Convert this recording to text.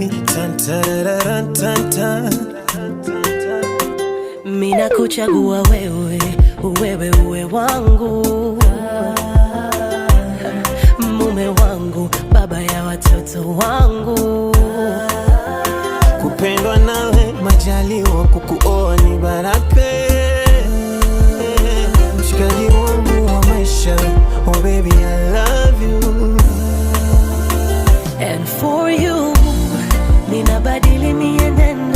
baby, tan tan tan tan. Mina kuchagua wewe, wewe uwe wangu, mume wangu, baba ya watoto wangu. Kupendwa nawe majaliwa, kukuoa ni baraka. Mshikaji wangu wa maisha, oh baby I love you. And for you, ninabadili mienendo